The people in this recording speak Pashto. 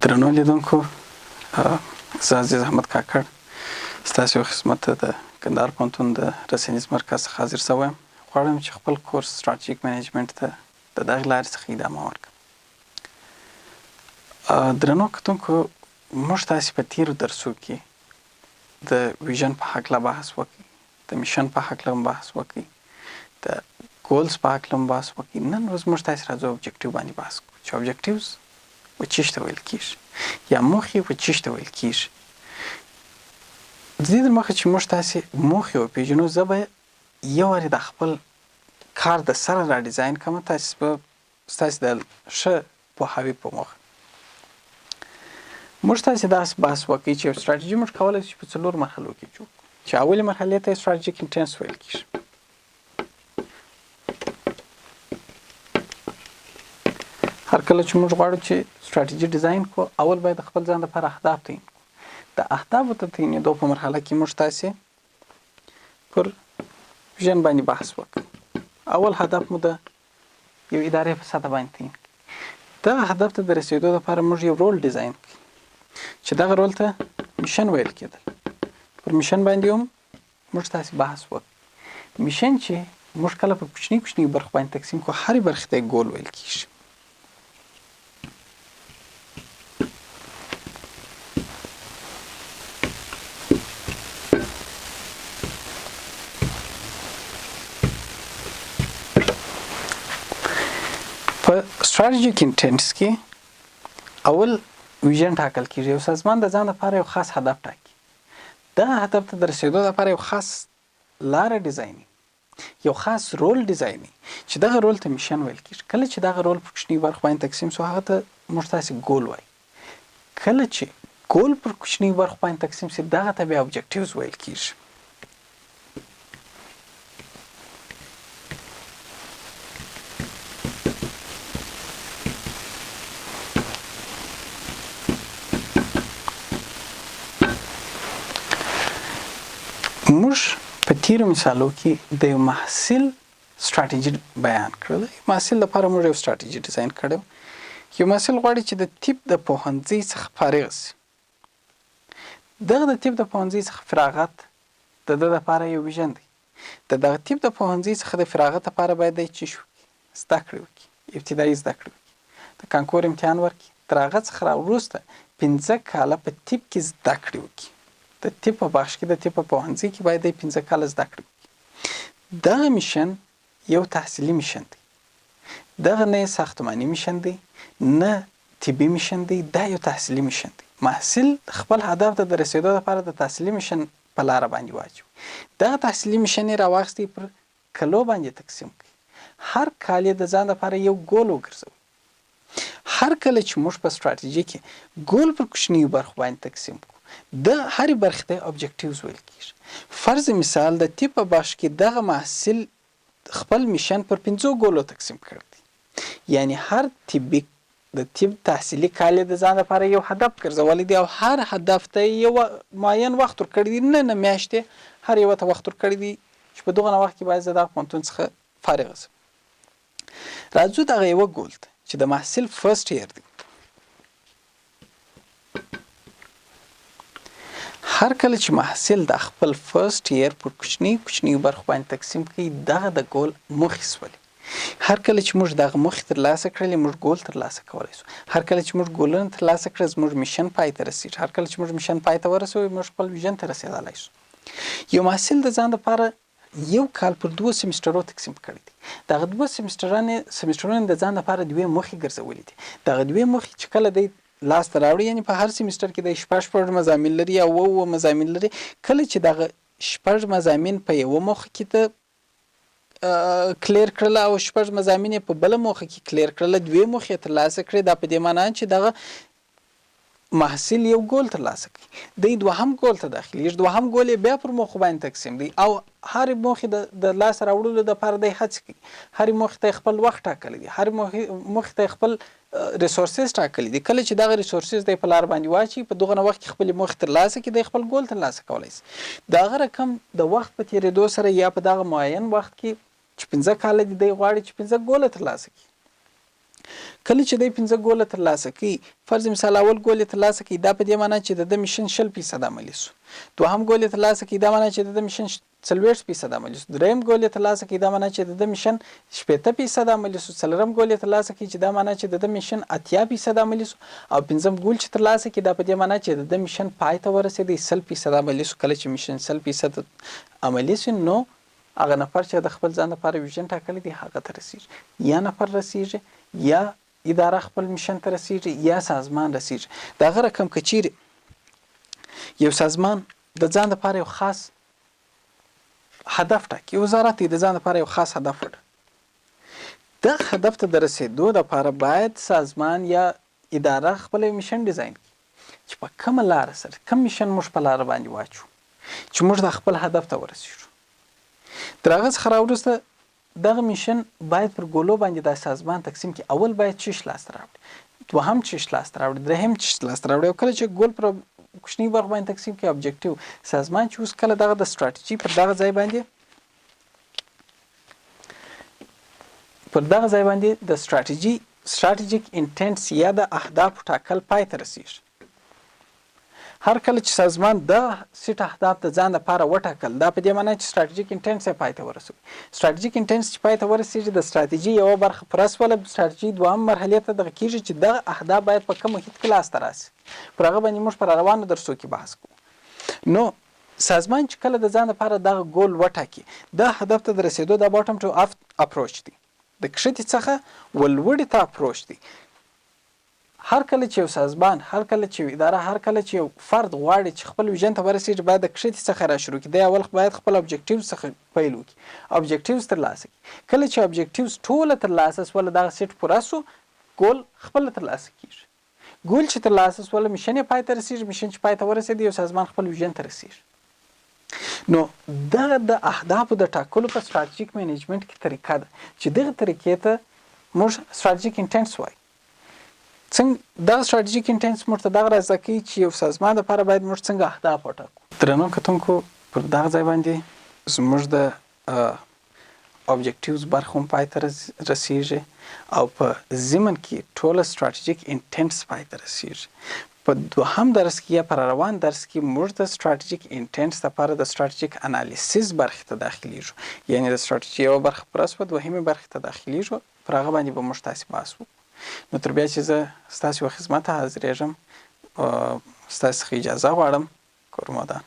درنو لیدونکو، زه عزیز احمد کاکړ ستاسو خدمت ته د کندهار پوهنتون د رسنیز مرکز څخه حاضر شوی یم. غواړم چې خپل کورس ستراتیژیک منیجمنت ته د دغې لارې څخه ادامه ورکړم. درنو کتونکو، موږ تاسې په تیرو درسو کې د ویژن په هکله بحث وکړي، د میشن په هکله بحث وکړي، د ګولز په هکله بحث وکړي. نن ورځ موږ تاسې راځو اوبجکټیو باندې بحث کوو چې اوبجکټیوز و چیش ته ویل کېږي یا موخې و چیش ته ویل کېږي. د دې دمخه چې موږ تاسې موخې وپېژنو، زه به یو وارې د خپل کار د سره را ډیزاین کوم، تاسې به ستاسې د ښه پوهاوي په موخه. موږ تاسې داسې بحث وکړي چې یو ستراتیژي موږ کولی شو په 4 مرحلو کې جوړ کړو، چې اولې مرحلې ته ستراتیژیک انټنس ویل کېږي. هر کله چې موږ غواړو چې ستراتیژي ډیزاین کړو، اول باید خپل ځان لپاره اهداف تعیین کړو. د اهدافو ته تعیینېدو په مرحله کې موږ تاسې پر ویژن باندې بحث وکړو. اول هدف مو د یو ادارې په سطح باندې تعیین کړي. دغه هدف ته د رسېدو لپاره موږ یو رول ډیزاین کړو چې دغه رول ته میشن ویل کېدل. پر میشن باندې هم موږ تاسې بحث وکړو. میشن چې موږ کله په کوچني برخو باندې تقسیم کړو، هرې برخې ته ګول ویل کېږي. په ستراتیژیک انټنس کې اول ویژن ټاکل کېږي. یو سازمان د ځان لپاره یو خاص هدف ټاکي. دغه هدف ته د رسېدو لپاره یو خاص لاره ډیزایني، یو خاص رول ډیزایني چې دغه رول ته میشن ویل کېږي. کله چې دغه رول په کوچني برخو باندې تقسیم شو، هغه ته موږ تاسې ګول وایي. کله چې ګول پر کوچني برخو باندې تقسیم شي، دغه ته بیا اوبجکټیوز ویل کېږي. موږ په تیرو مثالو کې د یو محصل ستراتیژي بیان کړل. محصل لپاره موږ یو ستراتیژي ډیزاین کړو. یو محصل غواړي چې د طب د پوهنځي څخه فارغ شي. دغه د طب د پوهنځي څخه فراغت د ده لپاره یو ویژن دی. د دغه طب د پوهنځي څخه د فراغت لپاره باید دی چې زده کړې وکړي، ابتدایي زده کړې وکړي، د کانکور امتحان ورکړي، تر هغه څخه وروسته 5 کاله په طب کې زده کړې وکړي. د طب په بخش کې، د طب په پوهنځي کې باید 15 کاله زده کړې وکړي. دغه میشن یو تحصیلي میشن دی. دغه نه ساختماني میشن دی، نه طبي میشن دی، دا یو تحصیلي میشن دی. محصل خپل هدف ته د رسېدو لپاره د تحصیلي میشن په لاره باندې واچوي. دغه تحصیلي میشن یې راواخیستی، پر کلو باندې تقسیم کړي. هر کال یې د ځان لپاره یو ګول وګرځوي. هر کله چې موږ په ستراتیژي کې ګول پر کوچنیو برخو باندې تقسیم کړو، د هرې برخې ته اوبجکټیوز ویل کېږي. فرض مثال د طب په بخش کې دغه محصل خپل میشن پر 5 ګولو تقسیم کړی دی. یعنی هر طبي د طب تحصیلي کال د ځان لپاره یو هدف ګرځولی دی، او هر هدف ته یو معین وخت ورکړی دی، نه میاشتې، هر یو ته وخت ورکړی دی چې په دغه وخت کې باید زه دغه پوهنتون څخه فارغ شم. راځو دغه یوه ګول ته چې د محصل فرست ایر دی. هر کله چې محصل د خپل فرست ایر پر کوچني برخو باندې تقسیم کړي، دغه د ګول موخې شولې. هر کله چې موږ دغه موخې ترلاسه کړلې، موږ ګول ترلاسه کولی شو. هر کله چې موږ ګولونه ترلاسه کړل، زموږ میشن پای ته رسېږي. هر کله چې موږ میشن پای ته ورسوو، موږ خپل ویژن ته رسېدلی شو. یو محصل د ځان لپاره یو کال پر 2 سیمسټرو تقسیم کړی دی. دغه 2 سیمسټرونه د ځان لپاره 2 موخې ګرځولې دي. دغه 2 موخې چې کله دی لاس ته راوړي، یعنی په هر سیمسټر کې د 6 مضامین لري یا 9 مضامین لري. کله چې دغه 6 مضامین په یوه موخه کې ته کلیر کړل او 6 مضامین په بله موخه کې کلیر کړل، 2 موخې ترلاسه کړې، دا په دې معنا چې دغه محصل یو ګول ترلاسه کړي. دی دوهم ګول ته داخلېږي. دوهم ګول یې بیا پر موخو باندې تقسیم دی، او هرې موخې د لاسته راوړلو دپاره دی هڅې کوي. هرې موخې ته خپل وخت ټاکلی دی، هرې موخې ته خپل ریسورسز ټاکلی دي. کله چې دغه ریسورسز دی په لار باندې واچي، په دغه وخت کې خپلې موخې ترلاسه کړي، دی خپل ګول ترلاسه کولی شي. د هغه رقم د وخت په تېرېدو سره یا په دغه معین وخت کې چې 15 کاله دی غواړي چې 15 ګوله ترلاسه کړي. کله چې دی 5 ګوله ترلاسه کوي، فرض مثال اول ګول یې ترلاسه کوي، دا په دې معنی چې د میشن 100% عملي شو. دوهم ګول یې ترلاسه کوي، دا معنی چې د میشن 40% عملي شو. دریم ګول یې ترلاسه کوي، دا معنی چې د میشن 80% عملي شو. څلورم ګول یې ترلاسه کوي چې دا معنی چې د میشن 80% عملي شو. او پنځم ګول چې ترلاسه کوي، دا په دې معنی چې د میشن پای ته ورسېدی 100% عملي شو. کله چې میشن 100% عملي شي، نو هغه نفر چې د خپل ځان لپاره ویژن ټاکلی دی هغه ته رسیږي، یا نفر رسیږي، یا اداره خپل میشن ته رسیږي، یا سازمان رسیږي. دغه رقم که چیرې یو سازمان د ځان لپاره یو خاص هدف ټاکي، وزارت د ځان لپاره یو خاص هدف وټاکي، د هدف ته د رسیدو لپاره باید سازمان یا اداره خپل میشن ډیزاین کړي چې په کومه لاره سره کوم میشن موږ په لاره باندې واچو چې موږ د خپل هدف ته ورسیږو. تر هغه څخه راوروسته دغه میشن باید پر ګولو باندې د سازمان تقسیم کړي. اول باید چش لاس راوړي، دوهم چش لاس راوړي، درهم چش لاس راوړي. او کله چې ګول پر کوچنی برخه باندې تقسیم کړي ابجکټیو، سازمان چې اوس کله دغه د ستراتیژي پر دغه ځای باندې د ستراتیژیک انټنټس یا د اهداف ټاکل پای ته رسیږي. هر کله چې سازمان د سیټ اهداف د ځان لپاره وټاکل، دا په دې معنی چې ستراتیژیک انټنټس یې پای ته ورسوي. ستراتیژیک انټنټس چې پای ته ورسیږي، د ستراتیژي یوه برخه پوره شوله. ستراتیژي دوهم مرحلې ته دغه کېږي چې دغه اهداف باید په کوم محیط کې لاسته راسي. پر هغه باندې موږ پر روانو درسو کې بحث کوو. نو سازمان چې کله د ځان لپاره دغه ګول وټاکي، د هدف ته د رسیدو د باټم ټو اپروچ دی، د کښتې څخه ولوړې ته اپروچ دی. هر کله چې یو سازمان، هر کله چې یو اداره، هر کله چې یو فرد غواړي چې خپل ویژن ته ورسیږي، باید د کښتې څخه را شروع کړي. دی اول باید خپل ابجکټیوز څخه پیل وکړي، ابجکټیوز ترلاسه کړي. کله چې ابجکټیوز ټوله ترلاسه شوله، دغه سیټ پوره شو، ګول خپله ترلاسه کېږي. ګول چې ترلاسه شوله، میشن یې پای ته رسیږي. میشن چې پای ته ورسېدی، یو سازمان خپل ویژن ته رسیږي. نو دغه د اهدافو د ټاکلو په ستراتیژیک منیجمنت کې طریقه ده چې دغه طریقې ته موږ ستراتیژیک انټنټس وایو. څنګه دا ستراتیژیک انټنټس موږ ته دغه راځي کوي چې یو سازمان لپاره باید موږ څنګه اهداف وټاکو. درنو کتونکو، پر دغه ځای باندې زموږ د ابجکټیوز برخه هم پای ته رسیږي، او په ضمن کې ټوله ستراتیژیک انټنټس پای ته رسیږي. په دوهم درس کې یا پر روان درس کې موږ د ستراتیژیک انټنټس لپاره د ستراتیژیک انالیسیس برخې ته داخلیږو، یعنی د ستراتیژي یوه برخه پوره شوه، دوهمې برخې ته داخلیږو. پر هغه باندې به موږ تاسې بحث وکړو. نو تر بیا چې زه ستاسو خدمت ته حاضرېږم، ستاسو څخه اجازه غواړم. کورمدان.